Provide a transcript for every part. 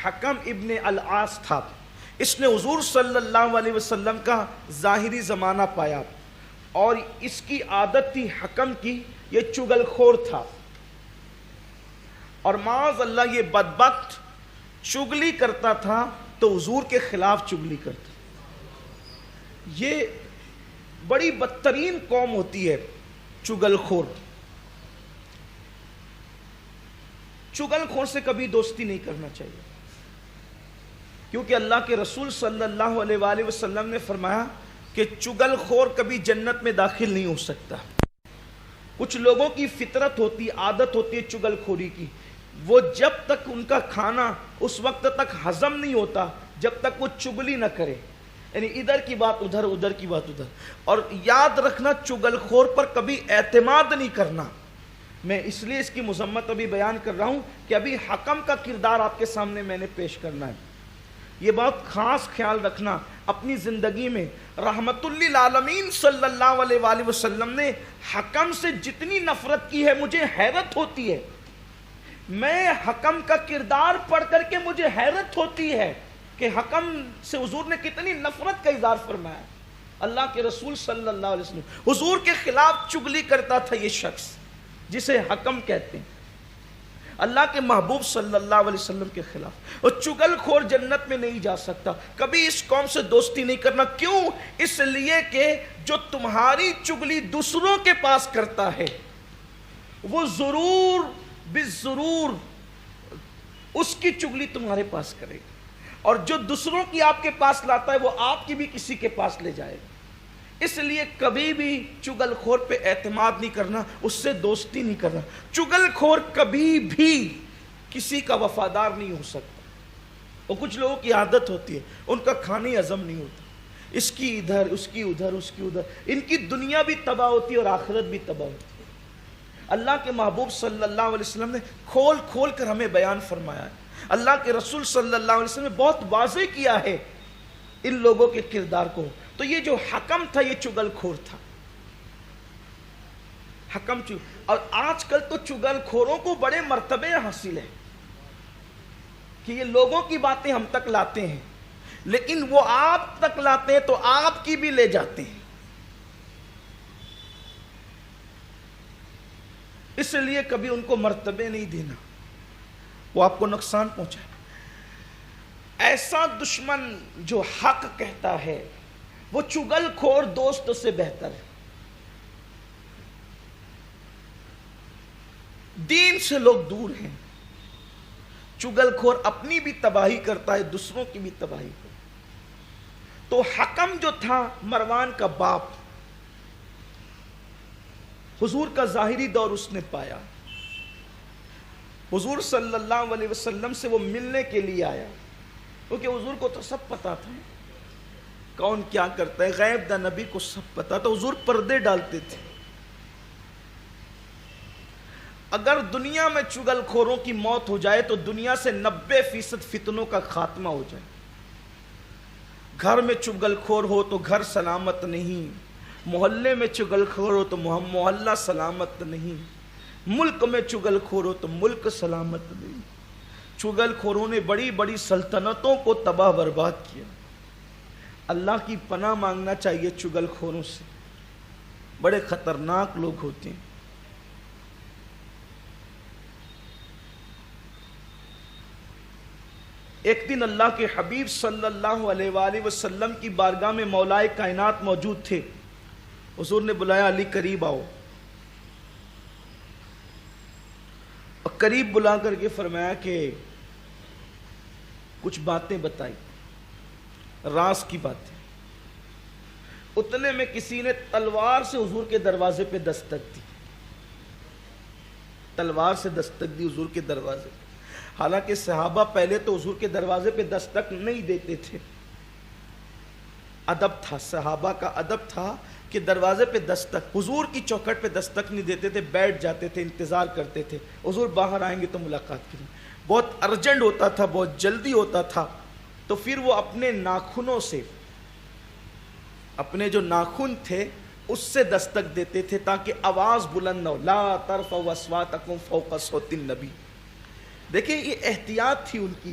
حکم ابن العاص تھا. اس نے حضور صلی اللہ علیہ وسلم کا ظاہری زمانہ پایا اور اس کی عادت تھی حکم کی، یہ چگل خور تھا اور معاذ اللہ یہ بدبخت چگلی کرتا تھا تو حضور کے خلاف چگلی کرتا. یہ بڑی بدترین قوم ہوتی ہے چگل خور. چگل خور سے کبھی دوستی نہیں کرنا چاہیے، کیونکہ اللہ کے رسول صلی اللہ علیہ وآلہ وسلم نے فرمایا کہ چگل خور کبھی جنت میں داخل نہیں ہو سکتا. کچھ لوگوں کی فطرت ہوتی، عادت ہوتی ہے چگل خوری کی. وہ جب تک ان کا کھانا اس وقت تک ہضم نہیں ہوتا جب تک وہ چگلی نہ کرے، یعنی ادھر کی بات ادھر، ادھر کی بات ادھر. اور یاد رکھنا چگل خور پر کبھی اعتماد نہیں کرنا. میں اس لیے اس کی مذمت ابھی بیان کر رہا ہوں کہ ابھی حکم کا کردار آپ کے سامنے میں نے پیش کرنا ہے. یہ بہت خاص خیال رکھنا اپنی زندگی میں. رحمت للعالمین صلی اللہ علیہ وآلہ وسلم نے حکم سے جتنی نفرت کی ہے مجھے حیرت ہوتی ہے. میں حکم کا کردار پڑھ کر کے مجھے حیرت ہوتی ہے کہ حکم سے حضور نے کتنی نفرت کا اظہار فرمایا. اللہ کے رسول صلی اللہ علیہ وسلم حضور کے خلاف چگلی کرتا تھا یہ شخص جسے حکم کہتے ہیں، اللہ کے محبوب صلی اللہ علیہ وسلم کے خلاف. اور چگل خور جنت میں نہیں جا سکتا. کبھی اس قوم سے دوستی نہیں کرنا. کیوں؟ اس لیے کہ جو تمہاری چگلی دوسروں کے پاس کرتا ہے وہ ضرور بالضرور اس کی چگلی تمہارے پاس کرے گا، اور جو دوسروں کی آپ کے پاس لاتا ہے وہ آپ کی بھی کسی کے پاس لے جائے گا. اس لیے کبھی بھی چگل خور پہ اعتماد نہیں کرنا، اس سے دوستی نہیں کرنا. چگل خور کبھی بھی کسی کا وفادار نہیں ہو سکتا. اور کچھ لوگوں کی عادت ہوتی ہے ان کا کھانا ہی ہضم نہیں ہوتا، اس کی ادھر، اس کی ادھر، اس کی ادھر. ان کی دنیا بھی تباہ ہوتی ہے اور آخرت بھی تباہ ہوتی ہے. اللہ کے محبوب صلی اللہ علیہ وسلم نے کھول کھول کر ہمیں بیان فرمایا ہے. اللہ کے رسول صلی اللہ علیہ وسلم نے بہت واضح کیا ہے ان لوگوں کے کردار کو. تو یہ جو حکم تھا یہ چگل خور تھا. حکم اور آج کل تو چگل خوروں کو بڑے مرتبے حاصل ہے کہ یہ لوگوں کی باتیں ہم تک لاتے ہیں، لیکن وہ آپ تک لاتے ہیں تو آپ کی بھی لے جاتے ہیں. اس لیے کبھی ان کو مرتبے نہیں دینا، وہ آپ کو نقصان پہنچائے. ایسا دشمن جو حق کہتا ہے وہ چگل خور دوست سے بہتر ہے. دین سے لوگ دور ہیں. چگل خور اپنی بھی تباہی کرتا ہے، دوسروں کی بھی تباہی کرتا ہے. تو حکم جو تھا مروان کا باپ، حضور کا ظاہری دور اس نے پایا. حضور صلی اللہ علیہ وسلم سے وہ ملنے کے لیے آیا، کیونکہ حضور کو تو سب پتا تھا کون کیا کرتا ہے. غیب دا نبی کو سب پتا تھا. حضور پردے ڈالتے تھے. اگر دنیا میں چگل خوروں کی موت ہو جائے تو دنیا سے 90% فتنوں کا خاتمہ ہو جائے. گھر میں چگل خور ہو تو گھر سلامت نہیں، محلے میں چگل خور ہو تو محلہ سلامت نہیں، ملک میں چگل خور ہو تو ملک سلامت نہیں. چگل خوروں نے بڑی بڑی سلطنتوں کو تباہ برباد کیا. اللہ کی پناہ مانگنا چاہیے چگل خوروں سے. بڑے خطرناک لوگ ہوتے ہیں. ایک دن اللہ کے حبیب صلی اللہ علیہ وآلہ وسلم کی بارگاہ میں مولائے کائنات موجود تھے. حضور نے بلایا علی قریب آؤ، اور قریب بلا کر کے فرمایا کہ کچھ باتیں بتائی، راز کی باتیں. اتنے میں کسی نے تلوار سے حضور کے دروازے پہ دستک دی. تلوار سے دستک دی حضور کے دروازے پہ. حالانکہ صحابہ پہلے تو حضور کے دروازے پہ دستک نہیں دیتے تھے. ادب تھا، صحابہ کا ادب تھا کہ دروازے پہ دستک، حضور کی چوکھٹ پہ دستک نہیں دیتے تھے، بیٹھ جاتے تھے، انتظار کرتے تھے حضور باہر آئیں گے تو ملاقات کریں. بہت ارجنٹ ہوتا تھا، بہت جلدی ہوتا تھا، تو پھر وہ اپنے ناخنوں سے، اپنے جو ناخن تھے اس سے دستک دیتے تھے تاکہ آواز بلند نہ ہو. لا ترفعوا اصواتکم فوق صوت النبی. دیکھیں یہ احتیاط تھی ان کی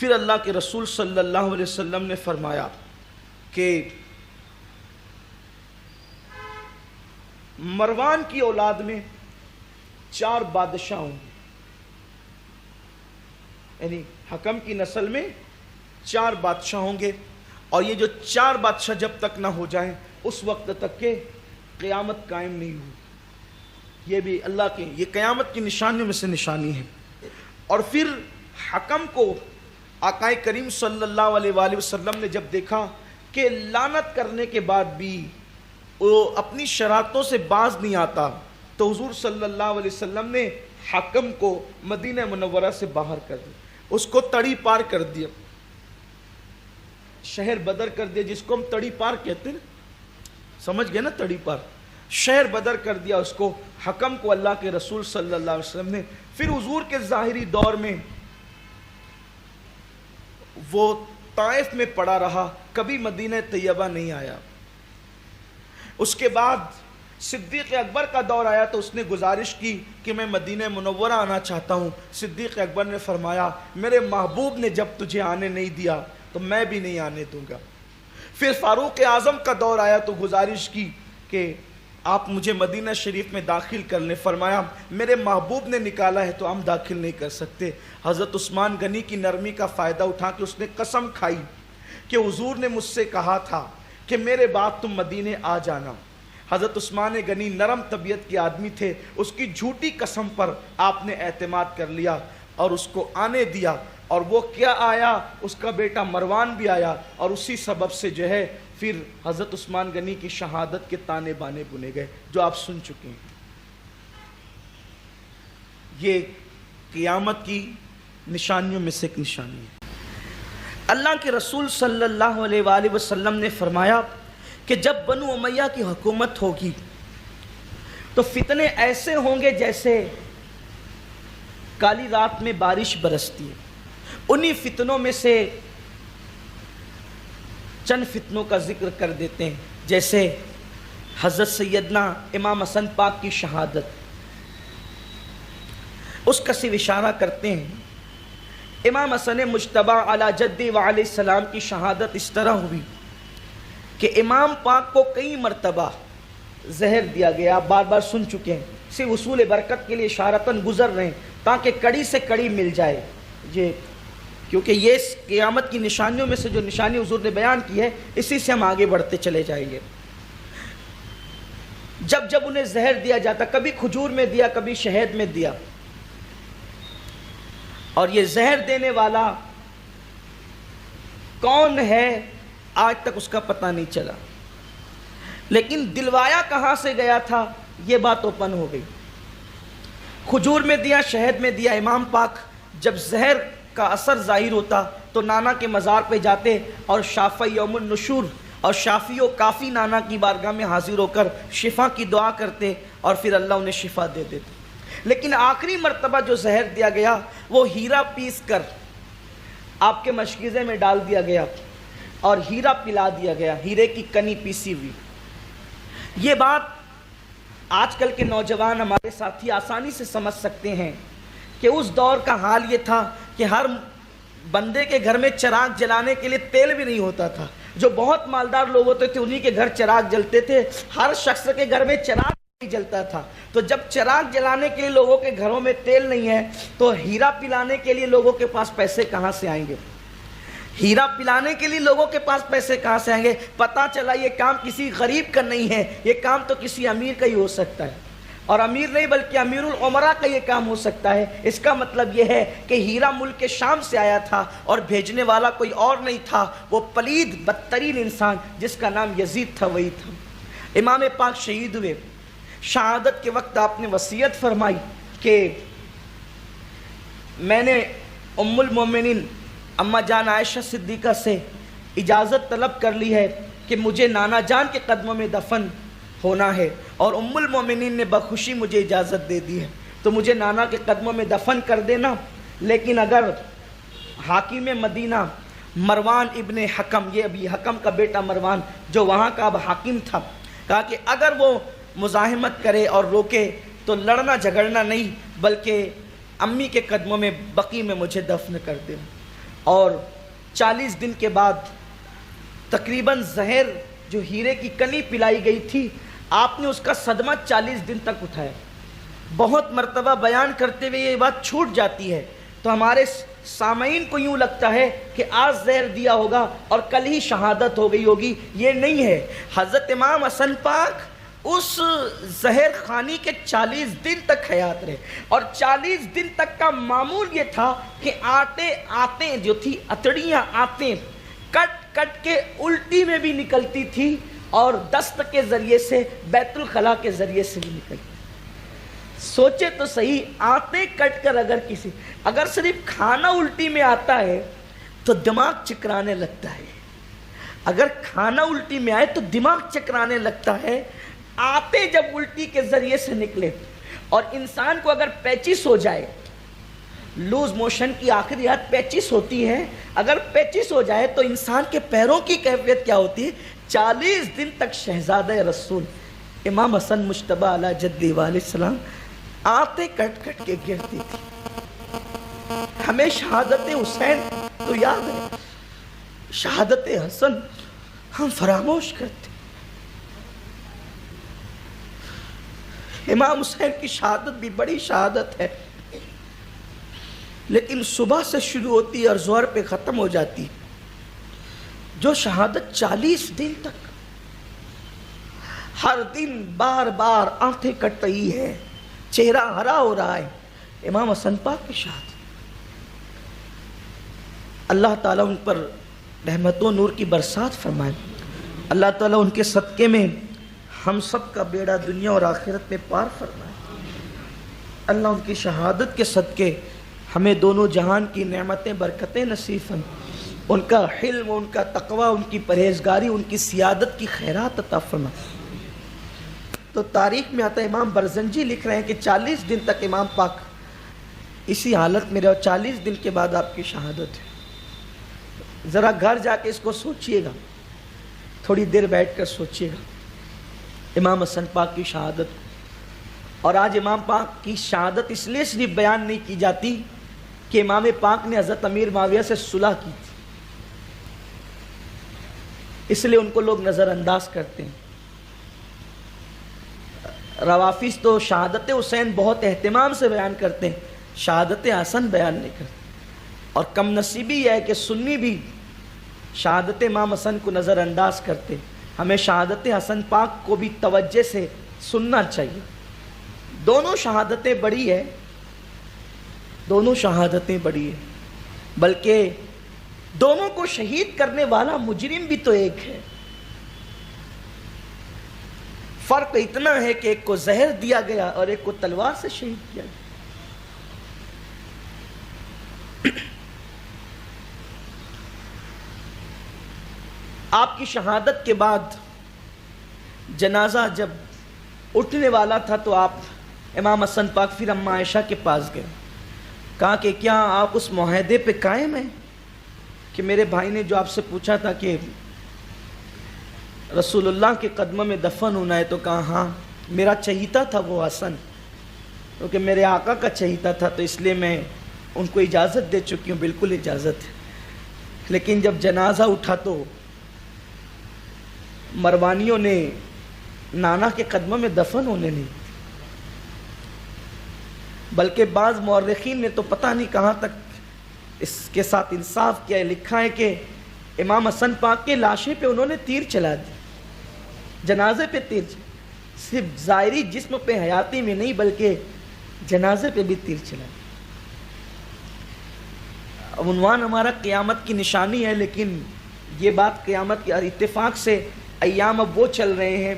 پھر اللہ کے رسول صلی اللہ علیہ وسلم نے فرمایا کہ مروان کی اولاد میں 4 بادشاہ ہوں گے، یعنی حکم کی نسل میں 4 بادشاہ ہوں گے، اور یہ جو 4 بادشاہ جب تک نہ ہو جائیں اس وقت تک کہ قیامت قائم نہیں ہوئی۔ یہ بھی اللہ کے، یہ قیامت کی نشانیوں میں سے نشانی ہے۔ اور پھر حکم کو آقا کریم صلی اللہ علیہ وآلہ وسلم نے جب دیکھا کہ لعنت کرنے کے بعد بھی وہ اپنی شرارتوں سے باز نہیں آتا، تو حضور صلی اللہ علیہ وسلم نے حکم کو مدینہ منورہ سے باہر کر دیا، اس کو تڑی پار کر دیا، شہر بدر کر دیا، جس کو ہم تڑی پار کہتے ہیں، سمجھ گئے نا تڑی پار، شہر بدر کر دیا اس کو، حکم کو اللہ کے رسول صلی اللہ علیہ وسلم نے۔ پھر حضور کے ظاہری دور میں وہ طائف میں پڑا رہا، کبھی مدینہ طیبہ نہیں آیا۔ اس کے بعد صدیق اکبر کا دور آیا تو اس نے گزارش کی کہ میں مدینہ منورہ آنا چاہتا ہوں۔ صدیق اکبر نے فرمایا میرے محبوب نے جب تجھے آنے نہیں دیا تو میں بھی نہیں آنے دوں گا۔ پھر فاروق اعظم کا دور آیا تو گزارش کی کہ آپ مجھے مدینہ شریف میں داخل کر لیں، فرمایا میرے محبوب نے نکالا ہے تو ہم داخل نہیں کر سکتے۔ حضرت عثمان غنی کی نرمی کا فائدہ اٹھا کے اس نے قسم کھائی کہ حضور نے مجھ سے کہا تھا کہ میرے بعد تم مدینے آ جانا۔ حضرت عثمان غنی نرم طبیعت کے آدمی تھے، اس کی جھوٹی قسم پر آپ نے اعتماد کر لیا اور اس کو آنے دیا، اور وہ کیا آیا، اس کا بیٹا مروان بھی آیا، اور اسی سبب سے جو ہے پھر حضرت عثمان غنی کی شہادت کے تانے بانے بنے گئے جو آپ سن چکے ہیں۔ یہ قیامت کی نشانیوں میں سے ایک نشانی ہے۔ اللہ کے رسول صلی اللہ علیہ وآلہ وسلم نے فرمایا کہ جب بنو امیہ کی حکومت ہوگی تو فتنے ایسے ہوں گے جیسے کالی رات میں بارش برستی ہے۔ انہی فتنوں میں سے چند فتنوں کا ذکر کر دیتے ہیں، جیسے حضرت سیدنا امام حسن پاک کی شہادت، اس کا صرف اشارہ کرتے ہیں۔ امام حسن مجتبی علی جدی وعلیہ السلام کی شہادت اس طرح ہوئی کہ امام پاک کو کئی مرتبہ زہر دیا گیا، آپ بار بار سن چکے ہیں، صرف اصول برکت کے لیے اشارتاً گزر رہے ہیں تاکہ کڑی سے کڑی مل جائے، کیونکہ یہ قیامت کی نشانیوں میں سے جو نشانی حضور نے بیان کی ہے اسی سے ہم آگے بڑھتے چلے جائیں گے۔ جب جب انہیں زہر دیا جاتا، کبھی کھجور میں دیا، کبھی شہد میں دیا، اور یہ زہر دینے والا کون ہے آج تک اس کا پتہ نہیں چلا، لیکن دلوایا کہاں سے گیا تھا یہ بات اوپن ہو گئی۔ کھجور میں دیا، شہد میں دیا۔ امام پاک جب زہر کا اثر ظاہر ہوتا تو نانا کے مزار پہ جاتے اور شافع یوم النشور اور شافی و کافی نانا کی بارگاہ میں حاضر ہو کر شفا کی دعا کرتے اور پھر اللہ انہیں شفا دے دیتے۔ لیکن آخری مرتبہ جو زہر دیا گیا وہ ہیرا پیس کر آپ کے مشکیزے میں ڈال دیا گیا اور ہیرا پلا دیا گیا، ہیرے کی کنی پیسی ہوئی۔ یہ بات آج کل کے نوجوان ہمارے ساتھی آسانی سے سمجھ سکتے ہیں کہ اس دور کا حال یہ تھا کہ ہر بندے کے گھر میں چراغ جلانے کے لیے تیل بھی نہیں ہوتا تھا۔ جو بہت مالدار لوگ ہوتے تھے انہی کے گھر چراغ جلتے تھے، ہر شخص کے گھر میں چراغ نہیں جلتا تھا۔ تو جب چراغ جلانے کے لیے لوگوں کے گھروں میں تیل نہیں ہے تو ہیرا پلانے کے لیے لوگوں کے پاس پیسے کہاں سے آئیں گے؟ ہیرا پلانے کے لیے لوگوں کے پاس پیسے کہاں سے آئیں گے؟ پتہ چلا یہ کام کسی غریب کا نہیں ہے، یہ کام تو کسی امیر کا ہی ہو سکتا ہے، اور امیر نہیں بلکہ امیر العمراء کا یہ کام ہو سکتا ہے۔ اس کا مطلب یہ ہے کہ ہیرا ملک شام سے آیا تھا اور بھیجنے والا کوئی اور نہیں تھا، وہ پلید بدترین انسان جس کا نام یزید تھا وہی تھا۔ امام پاک شہید ہوئے، شہادت کے وقت آپ نے وصیت فرمائی کہ میں نے ام المومنین اما جان عائشہ صدیقہ سے اجازت طلب کر لی ہے کہ مجھے نانا جان کے قدموں میں دفن ہونا ہے، اور ام المومنین نے بخوشی مجھے اجازت دے دی ہے، تو مجھے نانا کے قدموں میں دفن کر دینا۔ لیکن اگر حاکم مدینہ مروان ابن حکم، یہ ابھی حکم کا بیٹا مروان جو وہاں کا اب حاکم تھا، کہا کہ اگر وہ مزاحمت کرے اور روکے تو لڑنا جھگڑنا نہیں بلکہ امی کے قدموں میں بقی میں مجھے دفن کر دے۔ اور 40 دن کے بعد تقریباً زہر جو ہیرے کی کنی پلائی گئی تھی، آپ نے اس کا صدمہ 40 دن تک اٹھایا۔ بہت مرتبہ بیان کرتے ہوئے یہ بات چھوٹ جاتی ہے، تو ہمارے سامعین کو یوں لگتا ہے کہ آج زہر دیا ہوگا اور کل ہی شہادت ہو گئی ہوگی، یہ نہیں ہے۔ حضرت امام حسن پاک اس زہر خانی کے 40 دن تک حیات رہے، اور 40 دن تک کا معمول یہ تھا کہ آتیں جو تھی، اتڑیاں آتیں کٹ کٹ کے الٹی میں بھی نکلتی تھی اور دست کے ذریعے سے، بیت الخلا کے ذریعے سے بھی نکلتی۔ سوچے تو صحیح، آتے کٹ کر اگر صرف کھانا الٹی میں آتا ہے تو دماغ چکرانے لگتا ہے، اگر کھانا الٹی میں آئے تو دماغ چکرانے لگتا ہے، آتے جب الٹی کے ذریعے سے نکلے، اور انسان کو اگر پیچس ہو جائے، لوز موشن کی آخری حد پیچس ہوتی ہے، اگر پیچس ہو جائے تو انسان کے پیروں کی کیفیت کیا ہوتی ہے؟ 40 دن تک شہزادہ رسول امام حسن مجتبی علیہ جدی علیہ السلام آتے کٹ کٹ کے گرتی تھی۔ ہمیں شہادت حسین تو یاد ہے، شہادت حسن ہم فراموش کرتے۔ امام حسین کی شہادت بھی بڑی شہادت ہے، لیکن صبح سے شروع ہوتی اور ظہر پہ ختم ہو جاتی۔ جو شہادت 40 دن تک ہر دن بار بار آنکھیں کٹ رہی ہے، چہرہ ہرا ہو رہا ہے، امام حسن پاک کی شہادت۔ اللہ تعالیٰ ان پر رحمت و نور کی برسات فرمائے، اللہ تعالیٰ ان کے صدقے میں ہم سب کا بیڑا دنیا اور آخرت میں پار فرمائے۔ اللہ ان کی شہادت کے صدقے ہمیں دونوں جہان کی نعمتیں برکتیں نصیب فرمائے، ان کا حلم، ان کا تقوی، ان کی پرہیزگاری، ان کی سیادت کی خیرات عطا فرمائے۔ تو تاریخ میں آتا ہے، امام برزنجی لکھ رہے ہیں کہ 40 دن تک امام پاک اسی حالت میں رہے، اور 40 دن کے بعد آپ کی شہادت ہے۔ ذرا گھر جا کے اس کو سوچئے گا، تھوڑی دیر بیٹھ کر سوچئے گا امام حسن پاک کی شہادت۔ اور آج امام پاک کی شہادت اس لیے صرف بیان نہیں کی جاتی کہ امام پاک نے حضرت امیر معاویہ سے صلح کی تھی، اس لیے ان کو لوگ نظر انداز کرتے ہیں۔ روافظ تو شہادت حسین بہت اہتمام سے بیان کرتے ہیں، شہادت حسن بیان نہیں کرتے، اور کم نصیبی یہ ہے کہ سنی بھی شہادت امام حسن کو نظر انداز کرتے۔ ہمیں شہادت حسن پاک کو بھی توجہ سے سننا چاہیے۔ دونوں شہادتیں بڑی ہے، دونوں شہادتیں بڑی ہے، بلکہ دونوں کو شہید کرنے والا مجرم بھی تو ایک ہے۔ فرق اتنا ہے کہ ایک کو زہر دیا گیا اور ایک کو تلوار سے شہید کیا گیا۔ آپ کی شہادت کے بعد جنازہ جب اٹھنے والا تھا تو آپ امام حسن پاک پھر اماں عائشہ کے پاس گئے، کہا کہ کیا آپ اس معاہدے پہ قائم ہیں کہ میرے بھائی نے جو آپ سے پوچھا تھا کہ رسول اللہ کے قدموں میں دفن ہونا ہے، تو کہا ہاں، میرا چہیتا تھا وہ حسن، کیونکہ میرے آقا کا چہیتا تھا، تو اس لیے میں ان کو اجازت دے چکی ہوں، بالکل اجازت ہے۔ لیکن جب جنازہ اٹھا تو مروانیوں نے نانا کے قدموں میں دفن ہونے نہیں، بلکہ بعض مورخین نے تو پتہ نہیں کہاں تک اس کے ساتھ انصاف کیا ہے، لکھا ہے کہ امام حسن پاک کے لاشے پہ انہوں نے تیر چلا دی، جنازے پہ تیر چلا، صرف ظاہری جسم پہ حیاتی میں نہیں بلکہ جنازے پہ بھی تیر چلا دی۔ عنوان ہمارا قیامت کی نشانی ہے، لیکن یہ بات قیامت کے اتفاق سے ایام اب وہ چل رہے ہیں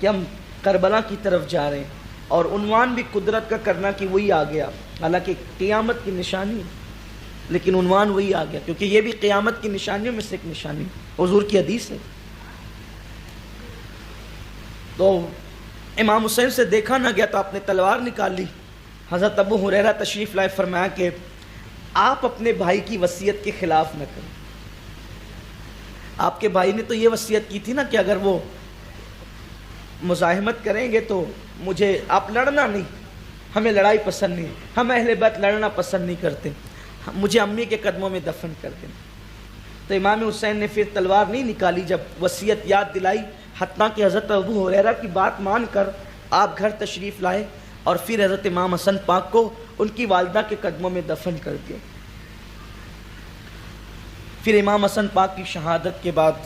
کہ ہم کربلا کی طرف جا رہے ہیں، اور عنوان بھی قدرت کا کرنا کہ وہی آ گیا، حالانکہ قیامت کی نشانی ہے لیکن عنوان وہی آ گیا، کیونکہ یہ بھی قیامت کی نشانیوں میں سے ایک نشانی حضور کی حدیث ہے۔ تو امام حسین سے دیکھا نہ گیا تو آپ نے تلوار نکال لی۔ حضرت ابو ہریرہ تشریف لائے، فرمایا کہ آپ اپنے بھائی کی وصیت کے خلاف نہ کریں۔ آپ کے بھائی نے تو یہ وصیت کی تھی نا کہ اگر وہ مزاحمت کریں گے تو مجھے آپ لڑنا نہیں، ہمیں لڑائی پسند نہیں، ہم اہل بیت لڑنا پسند نہیں کرتے۔ مجھے امی کے قدموں میں دفن کر دینا۔ تو امام حسین نے پھر تلوار نہیں نکالی، جب وصیت یاد دلائی، حتیٰ کہ حضرت ابو ہریرہ کی بات مان کر آپ گھر تشریف لائے اور پھر حضرت امام حسن پاک کو ان کی والدہ کے قدموں میں دفن کر دیا۔ پھر امام حسن پاک کی شہادت کے بعد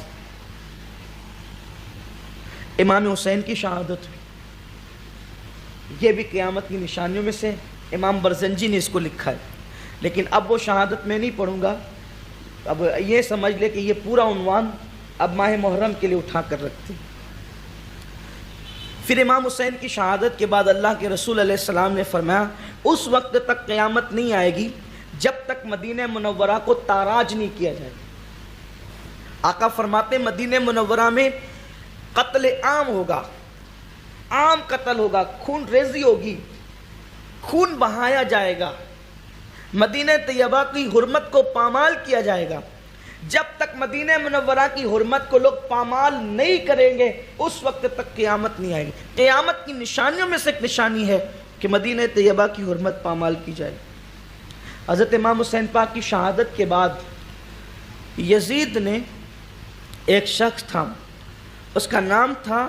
امام حسین کی شہادت ہوئی۔ یہ بھی قیامت کی نشانیوں میں سے امام برزنجی نے اس کو لکھا ہے، لیکن اب وہ شہادت میں نہیں پڑھوں گا۔ اب یہ سمجھ لے کہ یہ پورا عنوان اب ماہ محرم کے لیے اٹھا کر رکھتے ہیں۔ پھر امام حسین کی شہادت کے بعد اللہ کے رسول علیہ السلام نے فرمایا اس وقت تک قیامت نہیں آئے گی جب تک مدینہ منورہ کو تاراج نہیں کیا جائے۔ آقا فرماتے مدینہ منورہ میں قتل عام ہوگا، عام قتل ہوگا، خون ریزی ہوگی، خون بہایا جائے گا، مدینہ طیبہ کی حرمت کو پامال کیا جائے گا۔ جب تک مدینہ منورہ کی حرمت کو لوگ پامال نہیں کریں گے اس وقت تک قیامت نہیں آئے گی۔ قیامت کی نشانیوں میں سے ایک نشانی ہے کہ مدینہ طیبہ کی حرمت پامال کی جائے۔ حضرت امام حسین پاک کی شہادت کے بعد یزید نے ایک شخص تھا، اس کا نام تھا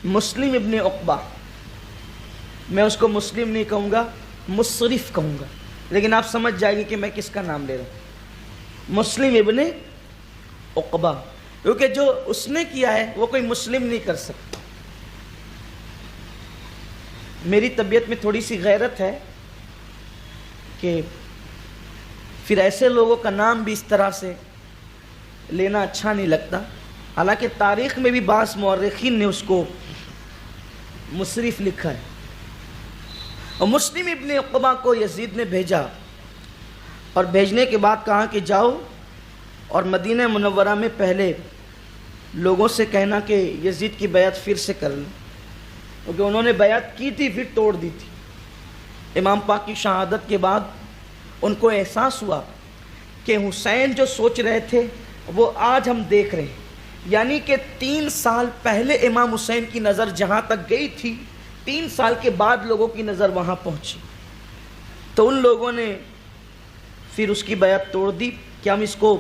مسلم ابن عقبہ۔ میں اس کو مسلم نہیں کہوں گا، مصرف کہوں گا، لیکن آپ سمجھ جائیں گے کہ میں کس کا نام لے رہا ہوں۔ مسلم ابن عقبہ، کیونکہ جو اس نے کیا ہے وہ کوئی مسلم نہیں کر سکتا۔ میری طبیعت میں تھوڑی سی غیرت ہے کہ پھر ایسے لوگوں کا نام بھی اس طرح سے لینا اچھا نہیں لگتا، حالانکہ تاریخ میں بھی بعض مورخین نے اس کو مصرف لکھا ہے۔ اور مسلم ابن عقبہ کو یزید نے بھیجا اور بھیجنے کے بعد کہا کہ جاؤ اور مدینہ منورہ میں پہلے لوگوں سے کہنا کہ یزید کی بیعت پھر سے کر لیں، کیونکہ انہوں نے بیعت کی تھی پھر توڑ دی تھی۔ امام پاک کی شہادت کے بعد ان کو احساس ہوا کہ حسین جو سوچ رہے تھے وہ آج ہم دیکھ رہے ہیں، یعنی کہ 3 سال پہلے امام حسین کی نظر جہاں تک گئی تھی 3 سال کے بعد لوگوں کی نظر وہاں پہنچی، تو ان لوگوں نے پھر اس کی بیعت توڑ دی کہ ہم اس کو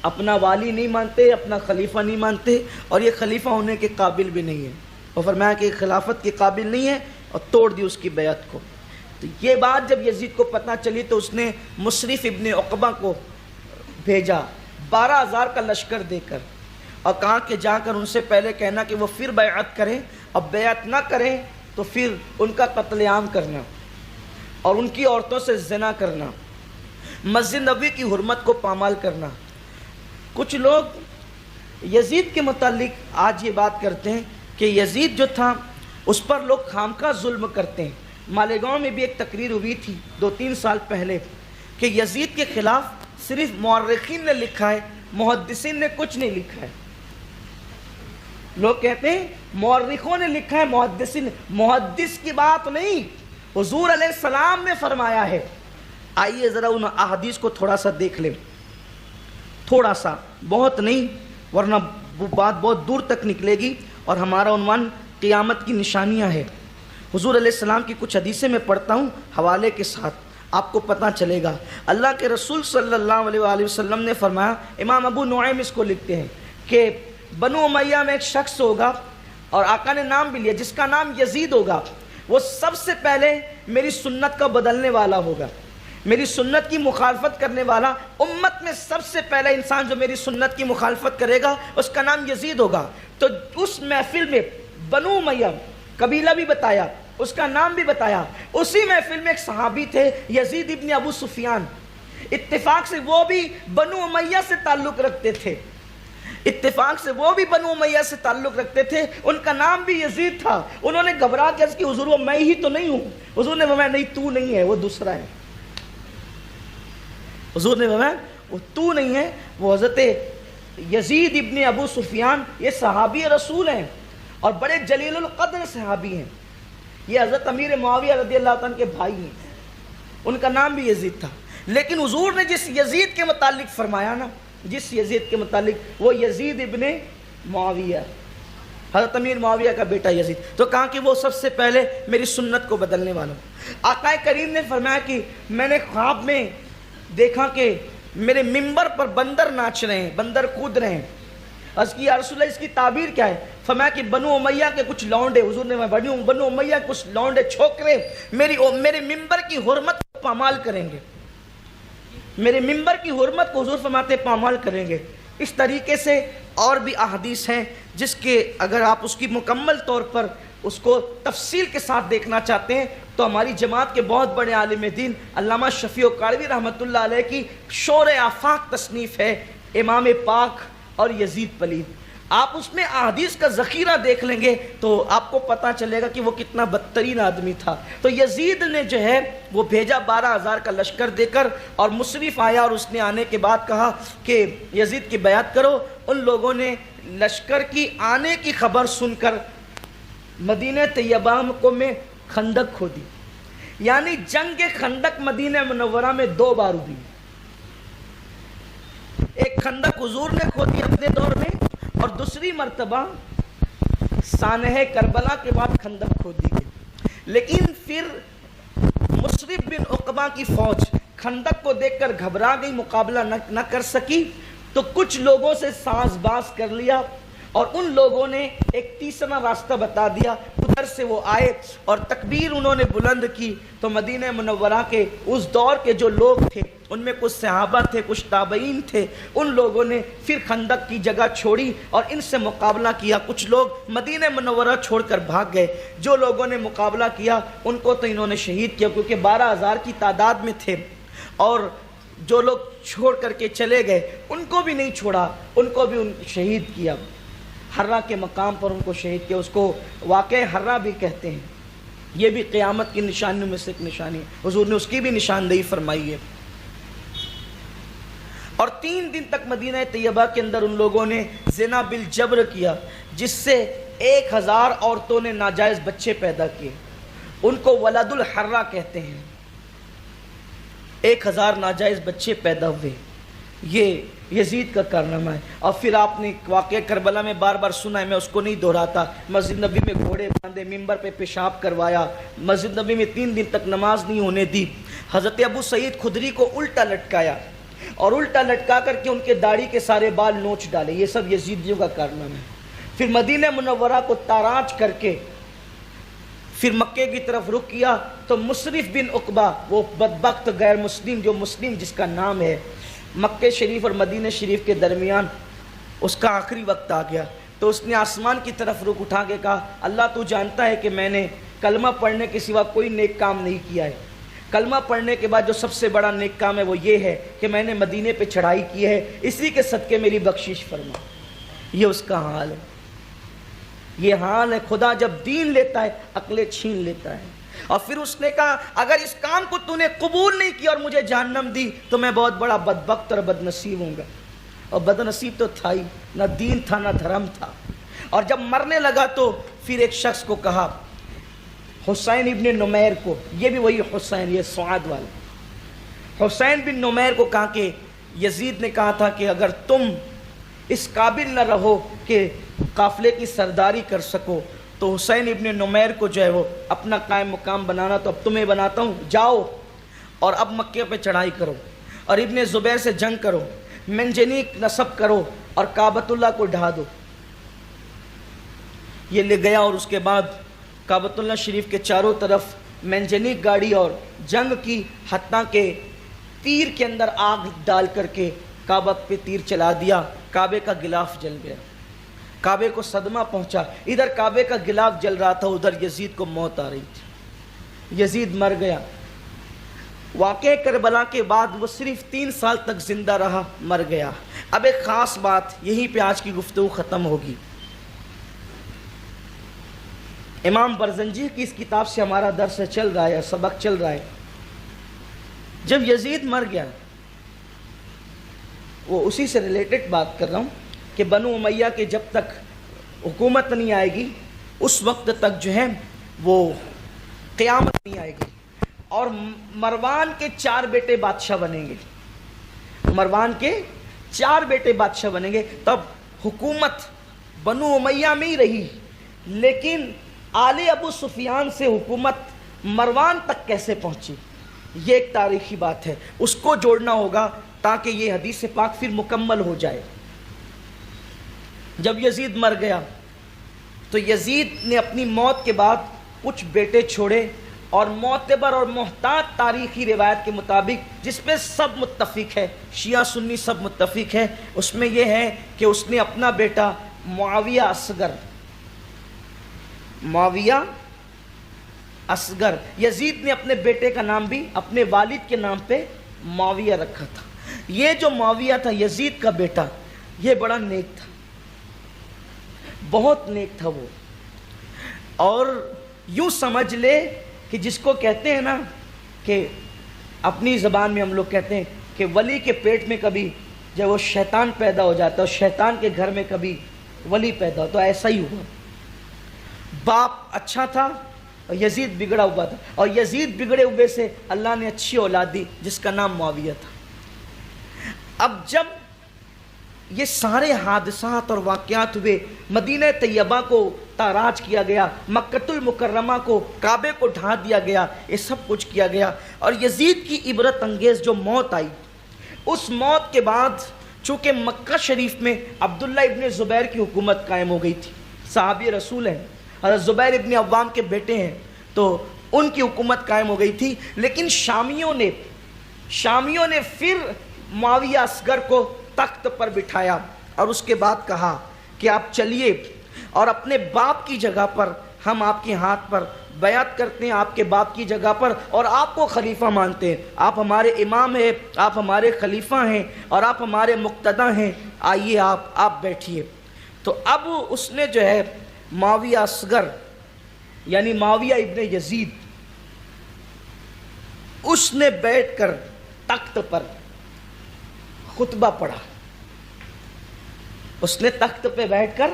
اپنا والی نہیں مانتے، اپنا خلیفہ نہیں مانتے، اور یہ خلیفہ ہونے کے قابل بھی نہیں ہے، اور فرمایا کہ خلافت کے قابل نہیں ہے، اور توڑ دی اس کی بیعت کو۔ تو یہ بات جب یزید کو پتہ چلی تو اس نے مصرف ابن عقبہ کو بھیجا 12,000 کا لشکر دے کر، اور کہا کہ جا کر ان سے پہلے کہنا کہ وہ پھر بیعت کریں، اب بیعت نہ کریں تو پھر ان کا قتل عام کرنا اور ان کی عورتوں سے زنا کرنا، مسجد نبوی کی حرمت کو پامال کرنا۔ کچھ لوگ یزید کے متعلق آج یہ بات کرتے ہیں کہ یزید جو تھا اس پر لوگ خامخواہ ظلم کرتے ہیں۔ مالیگاؤں میں بھی ایک تقریر ہوئی تھی 2-3 سال پہلے کہ یزید کے خلاف صرف مورخین نے لکھا ہے، محدثین نے کچھ نہیں لکھا ہے۔ لوگ کہتے ہیں مورخوں نے لکھا ہے، محدث کی بات نہیں، حضور علیہ السلام نے فرمایا ہے۔ آئیے ذرا ان احادیث کو تھوڑا سا دیکھ لیں، تھوڑا سا، بہت نہیں، ورنہ وہ بات بہت دور تک نکلے گی، اور ہمارا عنوان قیامت کی نشانیاں ہے۔ حضور علیہ السلام کی کچھ حدیثیں میں پڑھتا ہوں حوالے کے ساتھ، آپ کو پتہ چلے گا۔ اللہ کے رسول صلی اللہ علیہ وآلہ وسلم نے فرمایا، امام ابو نعیم اس کو لکھتے ہیں کہ بنو امیہ میں ایک شخص ہوگا، اور آقا نے نام بھی لیا، جس کا نام یزید ہوگا، وہ سب سے پہلے میری سنت کا بدلنے والا ہوگا، میری سنت کی مخالفت کرنے والا۔ امت میں سب سے پہلا انسان جو میری سنت کی مخالفت کرے گا اس کا نام یزید ہوگا۔ تو اس محفل میں بنو امیہ قبیلہ بھی بتایا، اس کا نام بھی بتایا۔ اسی محفل میں ایک صحابی تھے یزید ابن ابو سفیان، اتفاق سے وہ بھی بنو امیہ سے تعلق رکھتے تھے، اتفاق سے وہ بھی بنو امیہ سے تعلق رکھتے تھے، ان کا نام بھی یزید تھا۔ انہوں نے گھبرا کے عرض کی حضور وہ میں ہی تو نہیں ہوں؟ حضور نے فرمایا نہیں تو نہیں ہے، وہ دوسرا ہے۔ حضور نے فرمایا وہ تو نہیں ہے، وہ حضرت یزید ابن ابو سفیان، یہ صحابی رسول ہیں اور بڑے جلیل القدر صحابی ہیں، یہ حضرت امیر معاویہ رضی اللہ عنہ کے بھائی ہیں، ان کا نام بھی یزید تھا۔ لیکن حضور نے جس یزید کے متعلق فرمایا نا، جس یزید کے متعلق، وہ یزید ابن معاویہ، حضرت امیر معاویہ کا بیٹا یزید، تو کہا کہ وہ سب سے پہلے میری سنت کو بدلنے والا۔ آقا کریم نے فرمایا کہ میں نے خواب میں دیکھا کہ میرے ممبر پر بندر ناچ رہے ہیں، بندر کود رہے ہیں۔ عرض کی یا رسول اللہ اس کی تعبیر کیا ہے؟ فرمایا کہ بنو امیہ کے کچھ لونڈے، حضور نے بنو امیہ کے کچھ لونڈے چھوکرے میرے ممبر کی حرمت کو پامال کریں گے، میرے ممبر کی حرمت کو حضور فرماتے پامال کریں گے۔ اس طریقے سے اور بھی احادیث ہیں جس کے اگر آپ اس کی مکمل طور پر اس کو تفصیل کے ساتھ دیکھنا چاہتے ہیں تو ہماری جماعت کے بہت بڑے عالم دین علامہ شفیع کاڑوی رحمۃ اللہ علیہ کی شور آفاق تصنیف ہے امام پاک اور یزید پلید۔ آپ اس میں احادیث کا ذخیرہ دیکھ لیں گے تو آپ کو پتہ چلے گا کہ وہ کتنا بدترین آدمی تھا۔ تو یزید نے جو ہے وہ بھیجا 12,000 کا لشکر دے کر، اور مصرف آیا اور اس نے آنے کے بعد کہا کہ یزید کی بیعت کرو۔ ان لوگوں نے لشکر کی آنے کی خبر سن کر مدینہ طیبہ میں خندق کھودی، یعنی جنگ خندق مدینہ منورہ میں 2 بار ہوئی۔ ایک خندق حضور نے کھودی اپنے دور میں، اور دوسری مرتبہ سانحہ کربلا کے بعد خندق کھودی گئی۔ لیکن پھر مصرف بن عقبہ کی فوج خندق کو دیکھ کر گھبرا گئی، مقابلہ نہ کر سکی، تو کچھ لوگوں سے ساز باز کر لیا، اور ان لوگوں نے ایک تیسرا راستہ بتا دیا، ادھر سے وہ آئے اور تکبیر انہوں نے بلند کی۔ تو مدینہ منورہ کے اس دور کے جو لوگ تھے، ان میں کچھ صحابہ تھے، کچھ تابعین تھے، ان لوگوں نے پھر خندق کی جگہ چھوڑی اور ان سے مقابلہ کیا۔ کچھ لوگ مدینہ منورہ چھوڑ کر بھاگ گئے، جو لوگوں نے مقابلہ کیا ان کو تو انہوں نے شہید کیا، کیونکہ 12,000 کی تعداد میں تھے، اور جو لوگ چھوڑ کر کے چلے گئے ان کو بھی نہیں چھوڑا، ان کو بھی شہید کیا، حرہ کے مقام پر ان کو شہید کیا۔ اس کو واقع حرہ بھی کہتے ہیں، یہ بھی قیامت کی نشانیوں میں سے ایک نشانی ہے، حضور نے اس کی بھی نشاندہی فرمائی ہے۔ اور 3 دن تک مدینہ طیبہ کے اندر ان لوگوں نے زنا بالجبر کیا، جس سے 1000 عورتوں نے ناجائز بچے پیدا کیے، ان کو ولد الحرہ کہتے ہیں۔ 1000 ناجائز بچے پیدا ہوئے، یہ یزید کا کارنامہ ہے۔ اور پھر آپ نے واقعہ کربلا میں بار بار سنا ہے، میں اس کو نہیں دہراتا۔ مسجد نبی میں گھوڑے باندھے، ممبر پہ پیشاب کروایا، مسجد نبی میں 3 دن تک نماز نہیں ہونے دی، حضرت ابو سعید خدری کو الٹا لٹکایا، اور الٹا لٹکا کر کے ان کے داڑھی کے سارے بال نوچ ڈالے۔ یہ سب یزیدیوں کا کارنامہ ہے۔ پھر مدینہ منورہ کو تاراج کر کے پھر مکے کی طرف رخ کیا، تو مصرف بن عقبہ، وہ بدبخت غیر مسلم جو مسلم جس کا نام ہے، مکہ شریف اور مدینہ شریف کے درمیان اس کا آخری وقت آ گیا، تو اس نے آسمان کی طرف رخ اٹھا کے کہا اللہ تو جانتا ہے کہ میں نے کلمہ پڑھنے کے سوا کوئی نیک کام نہیں کیا ہے، کلمہ پڑھنے کے بعد جو سب سے بڑا نیک کام ہے وہ یہ ہے کہ میں نے مدینے پہ چڑھائی کی ہے، اسی کے صدقے میری بخشش فرما۔ یہ اس کا حال ہے، یہ حال ہے۔ خدا جب دین لیتا ہے عقلیں چھین لیتا ہے۔ اور پھر اس نے کہا اگر اس کام کو تو نے قبول نہیں کیا اور مجھے جہنم دی تو میں بہت بڑا بدبخت اور بدنصیب ہوں گا۔ اور بدنصیب تو تھا ہی، نہ دین تھا نہ دھرم تھا۔ اور جب مرنے لگا تو پھر ایک شخص کو کہا، حسین ابن نمیر کو، یہ بھی وہی حسین، یہ سعاد والا حسین بن نمیر کو کہا کہ یزید نے کہا تھا کہ اگر تم اس قابل نہ رہو کہ قافلے کی سرداری کر سکو تو حسین ابن نمیر کو جو ہے وہ اپنا قائم مقام بنانا، تو اب تمہیں بناتا ہوں، جاؤ اور اب مکے پہ چڑھائی کرو اور ابن زبیر سے جنگ کرو، منجنیق نصب کرو اور کعبۃ اللہ کو ڈھا دو۔ یہ لے گیا اور اس کے بعد کعبۃ اللہ شریف کے چاروں طرف منجنیق گاڑی اور جنگ کی، حتیٰ کہ تیر کے اندر آگ ڈال کر کے کعبہ پہ تیر چلا دیا، کعبے کا غلاف جل گیا، کعبے کو صدمہ پہنچا۔ ادھر کعبے کا غلاف جل رہا تھا، ادھر یزید کو موت آ رہی تھی، یزید مر گیا۔ واقعہ کربلا کے بعد وہ صرف 3 سال تک زندہ رہا، مر گیا۔ اب ایک خاص بات، یہیں پہ آج کی گفتگو ختم ہوگی۔ امام برزنجی کی اس کتاب سے ہمارا درس چل رہا ہے، سبق چل رہا ہے۔ جب یزید مر گیا، وہ اسی سے ریلیٹڈ بات کر رہا ہوں کہ بنو امیہ کے جب تک حکومت نہیں آئے گی اس وقت تک جو ہے وہ قیامت نہیں آئے گی، اور مروان کے 4 بیٹے بادشاہ بنیں گے، مروان کے 4 بیٹے بادشاہ بنیں گے، تب حکومت بنو امیہ میں ہی رہی، لیکن آل ابو سفیان سے حکومت مروان تک کیسے پہنچی، یہ ایک تاریخی بات ہے، اس کو جوڑنا ہوگا تاکہ یہ حدیث پاک پھر مکمل ہو جائے۔ جب یزید مر گیا تو یزید نے اپنی موت کے بعد کچھ بیٹے چھوڑے، اور معتبر اور محتاط تاریخی روایت کے مطابق، جس پہ سب متفق ہے، شیعہ سنی سب متفق ہے، اس میں یہ ہے کہ اس نے اپنا بیٹا معاویہ اصغر، یزید نے اپنے بیٹے کا نام بھی اپنے والد کے نام پہ معاویہ رکھا تھا۔ یہ جو معاویہ تھا یزید کا بیٹا، یہ بڑا نیک تھا، بہت نیک تھا وہ، اور یوں سمجھ لے کہ جس کو کہتے ہیں نا کہ اپنی زبان میں ہم لوگ کہتے ہیں کہ ولی کے پیٹ میں کبھی جب وہ شیطان پیدا ہو جاتا ہے، اور شیطان کے گھر میں کبھی ولی پیدا ہو، تو ایسا ہی ہوا۔ باپ اچھا تھا اور یزید بگڑا ہوا تھا، اور یزید بگڑے ہوئے سے اللہ نے اچھی اولاد دی جس کا نام معاویہ تھا۔ اب جب یہ سارے حادثات اور واقعات ہوئے، مدینہ طیبہ کو تاراج کیا گیا، مکۃ المکرمہ کو، کعبے کو ڈھا دیا گیا، یہ سب کچھ کیا گیا، اور یزید کی عبرت انگیز جو موت آئی، اس موت کے بعد چونکہ مکہ شریف میں عبداللہ ابن زبیر کی حکومت قائم ہو گئی تھی، صحابی رسول ہیں، حضرت زبیر ابن عوام کے بیٹے ہیں، تو ان کی حکومت قائم ہو گئی تھی، لیکن شامیوں نے پھر معاویہ اصغر کو تخت پر بٹھایا، اور اس کے بعد کہا کہ آپ چلیے اور اپنے باپ کی جگہ پر ہم آپ کے ہاتھ پر بیعت کرتے ہیں، آپ کے باپ کی جگہ پر، اور آپ کو خلیفہ مانتے ہیں، آپ ہمارے امام ہیں، آپ ہمارے خلیفہ ہیں، اور آپ ہمارے مقتدی ہیں، آئیے آپ بیٹھیے۔ تو اب اس نے جو ہے معاویہ اصغر یعنی معاویہ ابن یزید، اس نے بیٹھ کر تخت پر خطبہ پڑھا، اس نے تخت پہ بیٹھ کر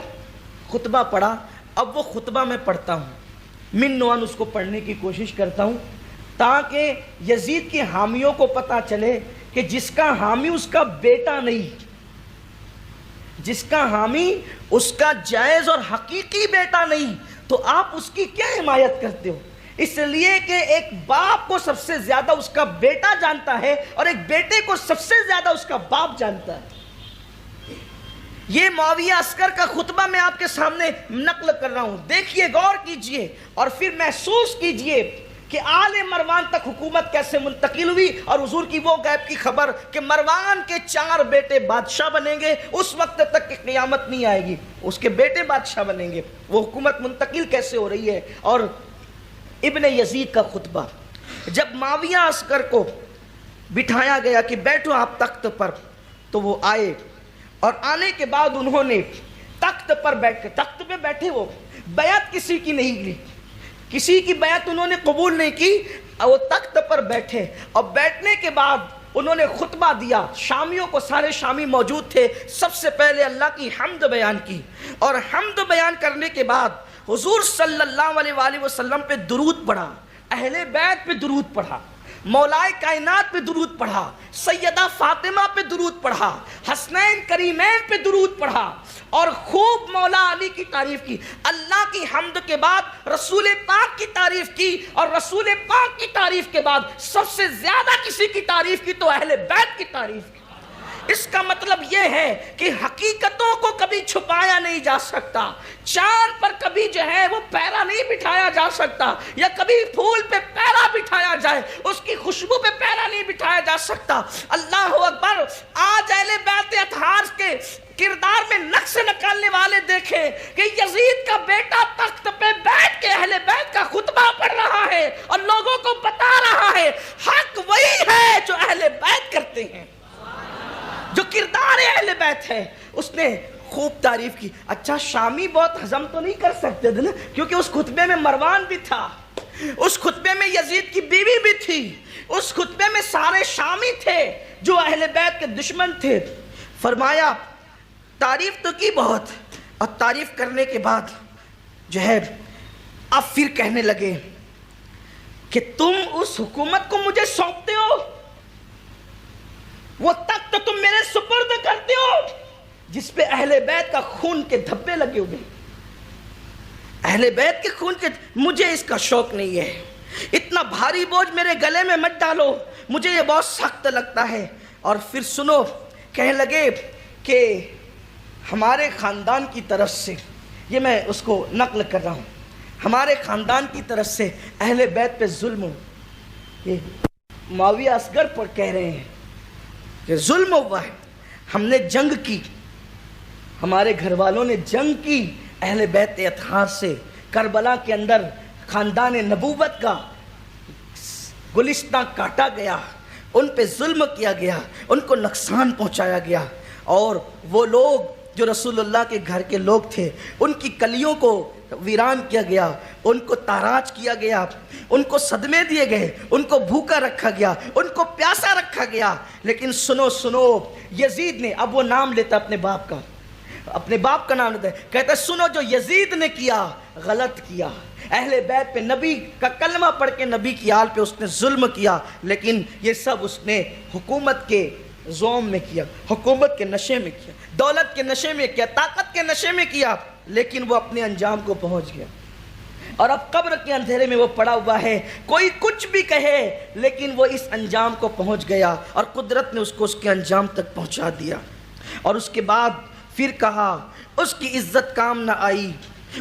خطبہ پڑھا۔ اب وہ خطبہ میں پڑھتا ہوں، من نوان اس کو پڑھنے کی کوشش کرتا ہوں تاکہ یزید کے حامیوں کو پتہ چلے کہ جس کا حامی اس کا بیٹا نہیں، جس کا حامی اس کا جائز اور حقیقی بیٹا نہیں، تو آپ اس کی کیا حمایت کرتے ہو؟ اس لیے کہ ایک باپ کو سب سے زیادہ اس کا بیٹا جانتا ہے، اور ایک بیٹے کو سب سے زیادہ اس کا باپ جانتا ہے۔ یہ معاویہ اصغر کا خطبہ میں آپ کے سامنے نقل کر رہا ہوں، دیکھیے، غور کیجئے، اور پھر محسوس کیجئے کہ آل مروان تک حکومت کیسے منتقل ہوئی، اور حضور کی وہ غیب کی خبر کہ مروان کے 4 بیٹے بادشاہ بنیں گے، اس وقت تک کہ قیامت نہیں آئے گی اس کے بیٹے بادشاہ بنیں گے، وہ حکومت منتقل کیسے ہو رہی ہے۔ اور ابن یزید کا خطبہ، جب معاویہ اصغر کو بٹھایا گیا کہ بیٹھو آپ تخت پر، تو وہ آئے، اور آنے کے بعد انہوں نے تخت پر بیٹھ کے، تخت پہ بیٹھے، وہ بیعت کسی کی نہیں لی، کسی کی بیعت انہوں نے قبول نہیں کی، وہ تخت پر بیٹھے، اور بیٹھنے کے بعد انہوں نے خطبہ دیا، شامیوں کو، سارے شامی موجود تھے، سب سے پہلے اللہ کی حمد بیان کی، اور حمد بیان کرنے کے بعد حضور صلی اللہ علیہ وآلہ وسلم پہ درود پڑھا، اہل بیت پہ درود پڑھا، مولائے کائنات پہ درود پڑھا، سیدہ فاطمہ پہ درود پڑھا، حسنین کریمین پہ درود پڑھا، اور خوب مولا علی کی تعریف کی۔ اللہ کی حمد کے بعد رسول پاک کی تعریف کی، اور رسول پاک کی تعریف کے بعد سب سے زیادہ کسی کی تعریف کی تو اہل بیت کی تعریف کی۔ اس کا مطلب یہ ہے کہ حقیقتوں کو کبھی چھپایا نہیں جا سکتا، چاند پر کبھی جو ہے وہ پیرا نہیں بٹھایا جا سکتا، یا کبھی پھول پہ پیرا بٹھایا جائے، اس کی خوشبو پہ پیرا نہیں بٹھایا جا سکتا۔ اللہ اکبر! آج اہل بیت اطہار کے کردار میں نقص نکالنے والے دیکھیں کہ یزید کا بیٹا تخت پہ بیٹھ کے اہل بیت کا خطبہ پڑھ رہا ہے، اور لوگوں کو بتا رہا ہے حق وہی ہے جو اہل بیت کرتے ہیں، جو کردار اہل بیت ہے۔ اس نے خوب تعریف کی۔ اچھا، شامی بہت ہضم تو نہیں کر سکتے تھے نا، کیونکہ اس خطبے میں مروان بھی تھا، اس خطبے میں یزید کی بیوی بھی تھی، اس خطبے میں سارے شامی تھے جو اہل بیت کے دشمن تھے۔ فرمایا، تعریف تو کی بہت، اور تعریف کرنے کے بعد جو ہے اب پھر کہنے لگے کہ تم اس حکومت کو مجھے سونپتے ہو، وہ تخت تم میرے سپرد کرتے ہو جس پہ اہل بیت کا خون کے دھبے لگے ہوئے، اہل بیت کے خون کے، مجھے اس کا شوق نہیں ہے، اتنا بھاری بوجھ میرے گلے میں مت ڈالو، مجھے یہ بہت سخت لگتا ہے۔ اور پھر سنو، کہنے لگے کہ ہمارے خاندان کی طرف سے، یہ میں اس کو نقل کر رہا ہوں، ہمارے خاندان کی طرف سے اہل بیت پہ ظلم ہو، یہ معاویہ اصغر پر کہہ رہے ہیں کہ ظلم ہوا ہے، ہم نے جنگ کی، ہمارے گھر والوں نے جنگ کی اہل بیت اطہار سے، کربلا کے اندر خاندان نبوت کا گلستہ کاٹا گیا، ان پہ ظلم کیا گیا، ان کو نقصان پہنچایا گیا، اور وہ لوگ جو رسول اللہ کے گھر کے لوگ تھے ان کی کلیوں کو ویران کیا گیا، ان کو تاراج کیا گیا، ان کو صدمے دیے گئے، ان کو بھوکا رکھا گیا، ان کو پیاسا رکھا گیا۔ لیکن سنو سنو، یزید نے، اب وہ نام لیتا اپنے باپ کا، اپنے باپ کا نام لیتا ہے، کہتا ہے سنو جو یزید نے کیا غلط کیا، اہل بیت پہ نبی کا کلمہ پڑھ کے نبی کی آل پہ اس نے ظلم کیا، لیکن یہ سب اس نے حکومت کے زوم میں کیا، حکومت کے نشے میں کیا، دولت کے نشے میں کیا، طاقت کے نشے میں کیا، لیکن وہ اپنے انجام کو پہنچ گیا، اور اب قبر کے اندھیرے میں وہ پڑا ہوا ہے، کوئی کچھ بھی کہے لیکن وہ اس انجام کو پہنچ گیا، اور قدرت نے اس کو اس کے انجام تک پہنچا دیا۔ اور اس کے بعد پھر کہا اس کی عزت کام نہ آئی،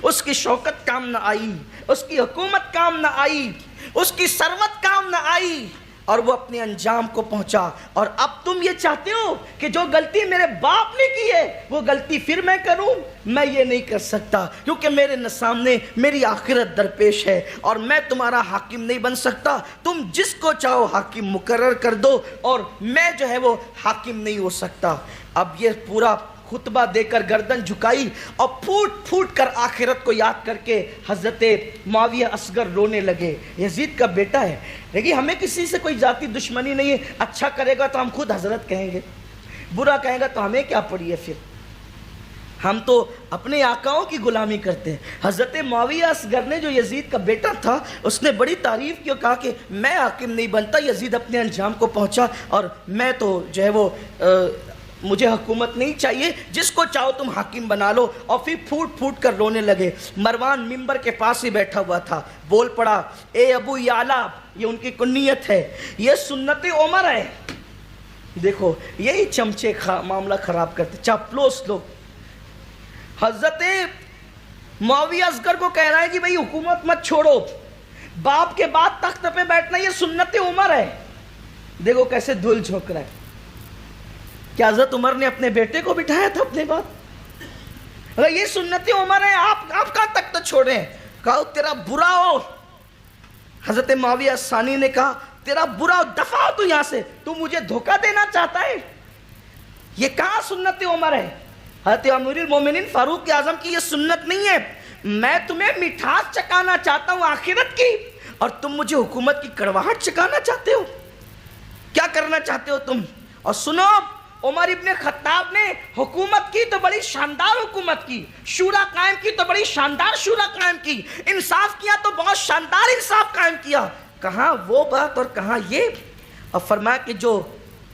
اس کی شوکت کام نہ آئی، اس کی حکومت کام نہ آئی، اس کی ثروت کام نہ آئی، اور وہ اپنے انجام کو پہنچا۔ اور اب تم یہ چاہتے ہو کہ جو غلطی میرے باپ نے کی ہے وہ غلطی پھر میں کروں؟ میں یہ نہیں کر سکتا، کیونکہ میرے سامنے میری آخرت درپیش ہے، اور میں تمہارا حاکم نہیں بن سکتا، تم جس کو چاہو حاکم مقرر کر دو، اور میں جو ہے وہ حاکم نہیں ہو سکتا۔ اب یہ پورا خطبہ دے کر گردن جھکائی، اور پھوٹ پھوٹ کر آخرت کو یاد کر کے حضرت معاویہ اصغر رونے لگے۔ یزید کا بیٹا ہے، لیکن ہمیں کسی سے کوئی ذاتی دشمنی نہیں ہے، اچھا کرے گا تو ہم خود حضرت کہیں گے، برا کہیں گا تو ہمیں کیا پڑی ہے، پھر ہم تو اپنے آقاؤں کی غلامی کرتے ہیں۔ حضرت معاویہ اصغر نے، جو یزید کا بیٹا تھا، اس نے بڑی تعریف کی اور کہا کہ میں حاکم نہیں بنتا، یزید اپنے انجام کو پہنچا، اور میں تو جو ہے وہ مجھے حکومت نہیں چاہیے، جس کو چاہو تم حاکم بنا لو۔ اور پھر پھوٹ پھوٹ کر رونے لگے۔ مروان ممبر کے پاس ہی بیٹھا ہوا تھا، بول پڑا، اے ابو یعلا، یہ ان کی کنیت ہے، یہ سنت عمر ہے۔ دیکھو یہی چمچے معاملہ خراب کرتے، چاپلوس لوگ۔ حضرت معاویہ اصغر کو کہہ رہا ہے کہ بھئی حکومت مت چھوڑو، باپ کے بعد تخت پہ بیٹھنا یہ سنت عمر ہے۔ دیکھو کیسے دھول جھونک رہا ہے۔ کیا حضرت عمر نے اپنے بیٹے کو بٹھایا تھا اپنے بعد؟ اگر یہ سنت عمر ہے، آپ کہاں تک تو چھوڑیں؟ کہا تیرا برا ہو۔ حضرت معاویہ ثانی نے کہا تیرا برا ہو، دفع ہو تو یہاں سے، تو مجھے دھوکہ دینا چاہتا ہے؟ یہ کہاں سنت عمر ہے؟ حضرت امیر المومنین فاروق اعظم کی یہ سنت نہیں ہے۔ میں تمہیں مٹھاس چکانا چاہتا ہوں آخرت کی، اور تم مجھے حکومت کی کڑواہٹ چکانا چاہتے ہو؟ کیا کرنا چاہتے ہو تم؟ اور سنو، عمر ابن خطاب نے حکومت کی تو بڑی شاندار حکومت کی، شورا قائم کی تو بڑی شاندار شورا قائم کی، انصاف کیا تو بہت شاندار انصاف قائم کیا۔ کہاں وہ بات اور کہاں یہ؟ اور فرمایا کہ جو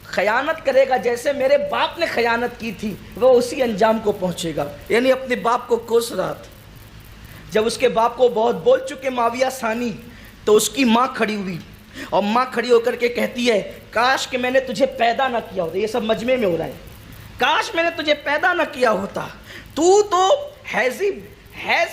خیانت کرے گا، جیسے میرے باپ نے خیانت کی تھی، وہ اسی انجام کو پہنچے گا۔ یعنی اپنے باپ کو کوس رہا تھا۔ جب اس کے باپ کو بہت بول چکے معاویہ ثانی، تو اس کی ماں کھڑی ہوئی، اور ماں کھڑی ہو کر کے کہتی ہے کاش کہ میں نے تجھے پیدا نہ کیا ہوتا۔ یہ سب مجمع میں ہو رہا ہے، کاش میں نے تجھے پیدا نہ کیا ہوتا، تو حیض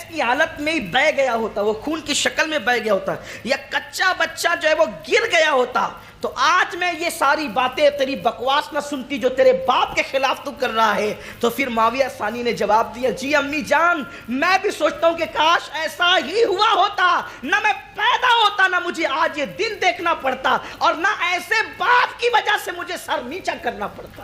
کی حالت میں ہی بہہ گیا ہوتا، وہ خون کی شکل میں بہہ گیا ہوتا، یا کچا بچہ جو ہے وہ گر گیا ہوتا، تو آج میں یہ ساری باتیں تیری بکواس نہ سنتی جو تیرے باپ کے خلاف تو کر رہا ہے۔ تو پھر معاویہ ثانی نے جواب دیا، جی امی جان، میں بھی سوچتا ہوں کہ کاش ایسا ہی ہوا ہوتا، نہ میں پیدا ہوتا، نہ مجھے آج یہ دن دیکھنا پڑتا، اور نہ ایسے باپ کی وجہ سے مجھے سر نیچا کرنا پڑتا۔